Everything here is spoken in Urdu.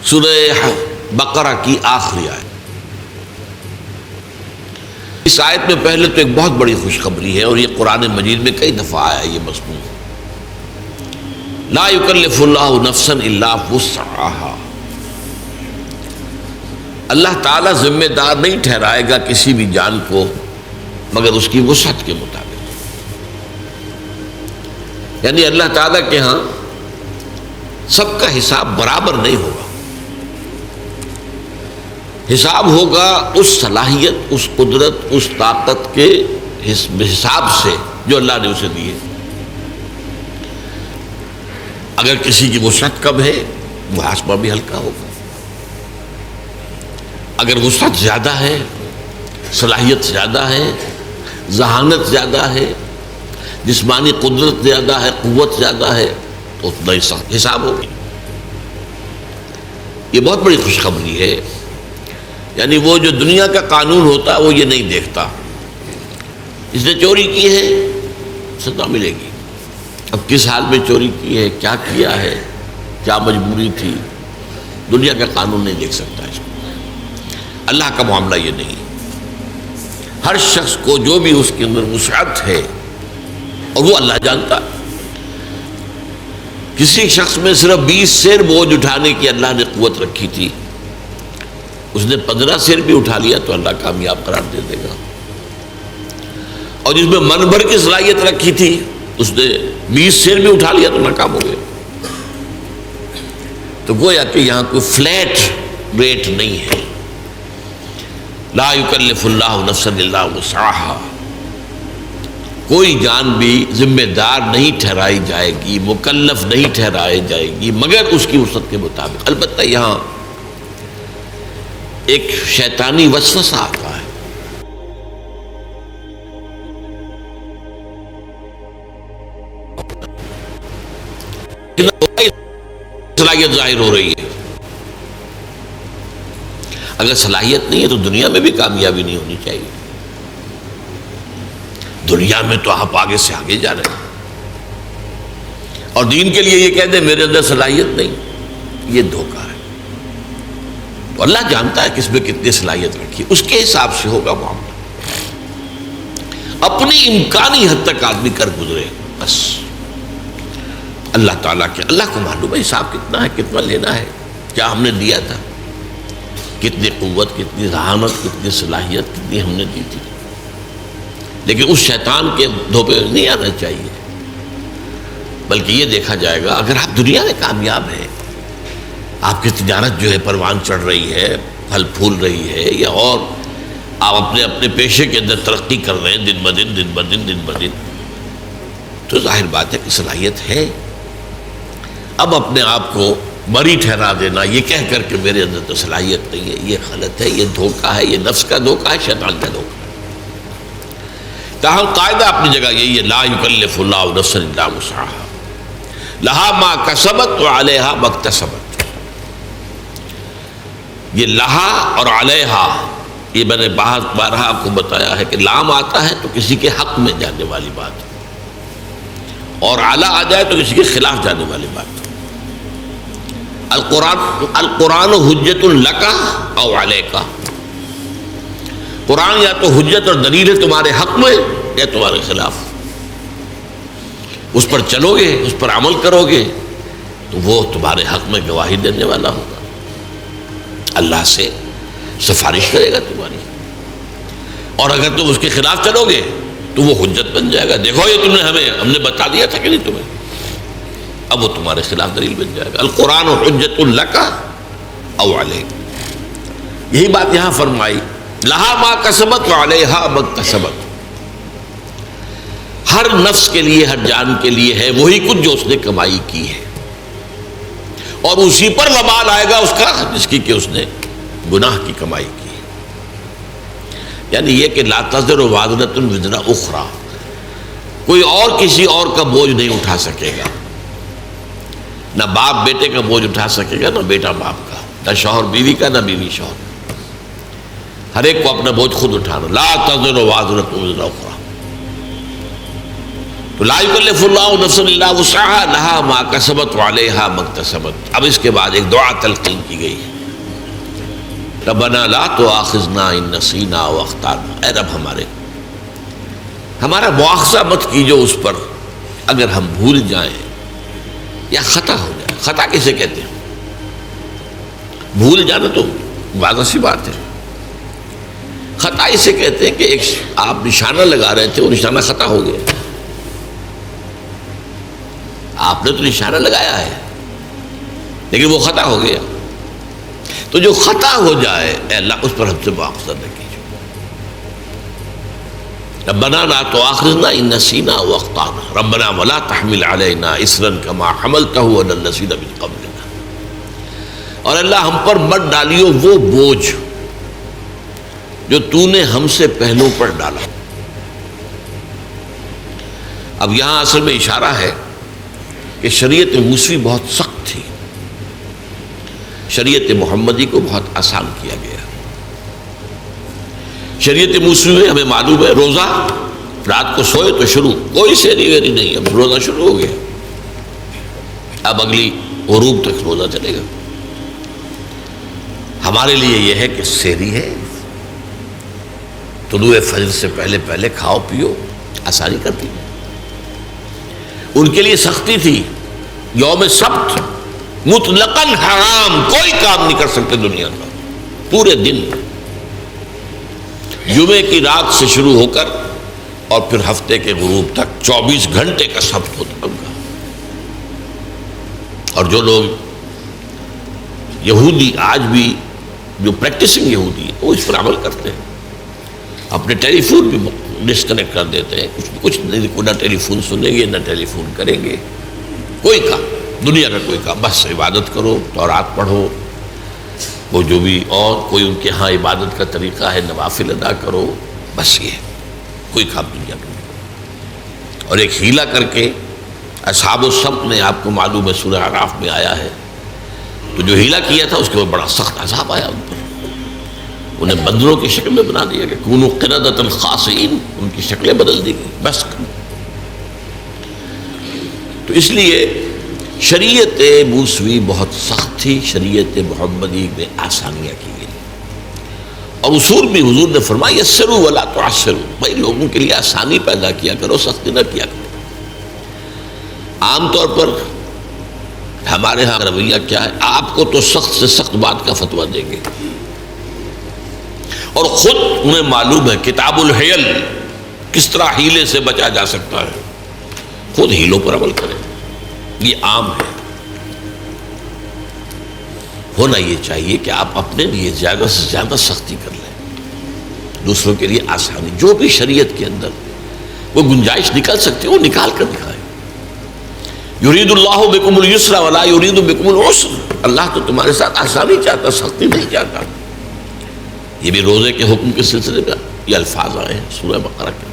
سورہ بقرہ کی آخری آیت. اس آیت میں پہلے تو ایک بہت بڑی خوشخبری ہے، اور یہ قرآن مجید میں کئی دفعہ آیا ہے یہ مضمون. لا یکلف اللہ نفسا الا وسعہا. اللہ تعالیٰ ذمہ دار نہیں ٹھہرائے گا کسی بھی جان کو مگر اس کی وسعت کے مطابق. یعنی اللہ تعالیٰ کے ہاں سب کا حساب برابر نہیں ہوگا. حساب ہوگا اس صلاحیت، اس قدرت، اس طاقت کے حساب سے جو اللہ نے اسے دی ہے. اگر کسی کی وسعت کم ہے محاسبہ بھی ہلکا ہوگا. اگر وسعت زیادہ ہے، صلاحیت زیادہ ہے، ذہانت زیادہ ہے، جسمانی قدرت زیادہ ہے، قوت زیادہ ہے، تو اتنا ہی سخت حساب ہوگی. یہ بہت بڑی خوشخبری ہے. یعنی وہ جو دنیا کا قانون ہوتا ہے وہ یہ نہیں دیکھتا. اس نے چوری کی ہے سزا ملے گی. اب کس حال میں چوری کی ہے، کیا کیا ہے، کیا مجبوری تھی، دنیا کا قانون نہیں دیکھ سکتا اس کو. اللہ کا معاملہ یہ نہیں. ہر شخص کو جو بھی اس کے اندر وسعت ہے اور وہ اللہ جانتا ہے. کسی شخص میں صرف 20 سیر بوجھ اٹھانے کی اللہ نے قوت رکھی تھی، اس نے 15 سیر بھی اٹھا لیا تو اللہ کامیاب قرار دے دے گا. اور جس میں من بھر کی صلاحیت رکھی تھی اس نے 20 سیر بھی اٹھا لیا تو ناکام ہو گئے. تو گویا کہ یہاں کوئی فلیٹ ریٹ نہیں ہے. لا یکلف اللہ نفسا الا وسعہا. کوئی جان بھی ذمہ دار نہیں ٹھہرائی جائے گی، مکلف نہیں ٹھہرائی جائے گی مگر اس کی وسعت کے مطابق. البتہ یہاں ایک شیطانی وسوسہ آتا ہے. صلاحیت ظاہر ہو رہی ہے. اگر صلاحیت نہیں ہے تو دنیا میں بھی کامیابی نہیں ہونی چاہیے. دنیا میں تو آپ آگے سے آگے جا رہے ہیں اور دین کے لیے یہ کہہ دیں میرے اندر صلاحیت نہیں، یہ دھوکہ ہے. تو اللہ جانتا ہے کس میں کتنی صلاحیت رکھی، اس کے حساب سے ہوگا معاملہ. اپنی امکانی حد تک آدمی کر گزرے بس. اللہ تعالیٰ کے اللہ کو معلوم ہے حساب کتنا ہے، کتنا لینا ہے، کیا ہم نے دیا تھا، کتنی قوت، کتنی ذہانت، کتنی صلاحیت کتنی ہم نے دی تھی. لیکن اس شیطان کے دھوپے نہیں آنا چاہیے، بلکہ یہ دیکھا جائے گا اگر آپ دنیا میں کامیاب ہیں، آپ کی تجارت جو ہے پروان چڑھ رہی ہے، پھل پھول رہی ہے، یا اور آپ اپنے پیشے کے اندر ترقی کر رہے ہیں دن بدن، تو ظاہر بات ہے کہ صلاحیت ہے. اب اپنے آپ کو بری ٹھہرا دینا یہ کہہ کر کہ میرے اندر تو صلاحیت نہیں ہے، یہ غلط ہے، یہ دھوکہ ہے، یہ نفس کا دھوکہ ہے، شیطان کا دھوکہ ہے. تاہم قاعدہ اپنی جگہ یہی ہے، لا یکلف اللہ نفسا الا وسعہا لہا ما کسبت وعلیہا ما اکتسبت. یہ لہا اور علیہا یہ میں نے بارہا آپ کو بتایا ہے کہ لام آتا ہے تو کسی کے حق میں جانے والی بات، اور اعلیٰ آ جائے تو کسی کے خلاف جانے والی بات. القرآن حجت لک او علیک. قرآن یا تو حجت اور دلیل ہے تمہارے حق میں یا تمہارے خلاف. اس پر چلو گے، اس پر عمل کرو گے تو وہ تمہارے حق میں گواہی دینے والا ہوگا، اللہ سے سفارش کرے گا تمہاری. اور اگر تم اس کے خلاف چلو گے تو وہ حجت بن جائے گا، دیکھو یہ ہم نے بتا دیا تھا کہ نہیں تمہیں، اب وہ تمہارے خلاف دلیل بن جائے گا. القرآن حجت لک او علیک. یہی بات یہاں فرمائی، لہا ما کسبت وعلیہا ما اکتسبت. ہر نفس کے لیے، ہر جان کے لیے ہے وہی کچھ جو اس نے کمائی کی ہے، اور اسی پر وبال آئے گا اس کا جس کی کہ اس نے گناہ کی کمائی کی. یعنی یہ کہ لا تزر وازرۃ وزر اخری، کوئی اور کسی اور کا بوجھ نہیں اٹھا سکے گا. نہ باپ بیٹے کا بوجھ اٹھا سکے گا، نہ بیٹا باپ کا، نہ شوہر بیوی کا، نہ بیوی شوہر کا. ہر ایک کو اپنا بوجھ خود اٹھانا. لا تزر وازرۃ وزر اخری. تو لا یکلف اللہ نفسا الا وسعها لها ما کسبت وعلیہا ما اکتسبت. اب اس کے بعد ایک دعا تلقین کی گئی، ربنا لا تؤاخذنا ان نسینا او اخطانا. اے رب ہمارا مواخذہ مت کیجو اس پر اگر ہم بھول جائیں یا خطا ہو جائے. خطا کسے کہتے ہیں؟ بھول جانا تو واضح سی بات ہے. خطا اسے کہتے ہیں کہ ایک آپ نشانہ لگا رہے تھے، وہ نشانہ خطا ہو گیا. آپ نے تو نشانہ لگایا ہے لیکن وہ خطا ہو گیا. تو جو خطا ہو جائے اے اللہ اس پر ہم سے مواخذہ نہ کیجیے. ربنا لا تؤاخذنا ان نسینا او اخطانا ربنا ولا تحمل علینا اصرا کما حملته على الذین من قبلنا. اور اللہ ہم پر مت ڈالیو وہ بوجھ جو تو نے ہم سے پہلوں پر ڈالا. اب یہاں اصل میں اشارہ ہے کہ شریعت موسوی بہت سخت تھی، شریعت محمدی کو بہت آسان کیا گیا. شریعت موسوی میں ہمیں معلوم ہے روزہ رات کو سوئے تو شروع، کوئی سحری ویری نہیں، اب روزہ شروع ہو گیا، اب اگلی غروب تک روزہ چلے گا. ہمارے لیے یہ ہے کہ سحری ہے، طلوع فجر سے پہلے پہلے کھاؤ پیو، آسانی کرتی ہے. ان کے لیے سختی تھی، یوم سبت مطلقاً حرام، کوئی کام نہیں کر سکتے دنیا کا پورے دن، جمعے کی رات سے شروع ہو کر اور پھر ہفتے کے غروب تک 24 گھنٹے کا سبت ہوتا ہوگا. اور جو لوگ یہودی آج بھی جو پریکٹسنگ یہودی ہے وہ اس پر عمل کرتے ہیں، اپنے ٹیلی فون بھی ڈسکنیکٹ کر دیتے ہیں، کچھ نہ ٹیلی فون سنیں گے نہ ٹیلی فون کریں گے، کوئی کام دنیا کا کوئی کام، بس عبادت کرو، تورات پڑھو، وہ جو بھی اور کوئی ان کے ہاں عبادت کا طریقہ ہے نوافل ادا کرو، بس یہ کوئی کام دنیا کا نہیں. اور ایک ہیلا کر کے اصحاب السبت نے، آپ کو معلوم ہے سورہ اعراف میں آیا ہے، تو جو ہیلا کیا تھا اس کے بعد بڑا سخت عذاب آیا ان پر، انہیں بندروں کی شکل میں بنا دیا کہ کونوا قردۃ خاسئین، ان کی شکلیں بدل دی گئی. بس تو اس لیے شریعت موسوی بہت سخت تھی، شریعت محمدی میں آسانیاں کی گئی. اور اصول بھی حضور نے فرمایا یسروا ولا تعسروا، بھائی لوگوں کے لیے آسانی پیدا کیا کرو، سختی نہ کیا کرو. عام طور پر ہمارے ہاں رویہ کیا ہے، آپ کو تو سخت سے سخت بات کا فتویٰ دیں گے، اور خود انہیں معلوم ہے کتاب الحیل کس طرح ہیلے سے بچا جا سکتا ہے، خود ہیلوں پر عمل کریں. یہ عام ہے. ہونا یہ چاہیے کہ آپ اپنے لیے زیادہ سے زیادہ سختی کر لیں، دوسروں کے لیے آسانی، جو بھی شریعت کے اندر وہ گنجائش نکل سکتی ہے وہ نکال کر دکھائیں. یرید اللہ بکم الیسر ولا یرید بکم العسر، اللہ تو تمہارے ساتھ آسانی چاہتا، سختی نہیں چاہتا. یہ بھی روزے کے حکم کے سلسلے میں یہ الفاظ آئے ہیں سورہ بقرہ کے.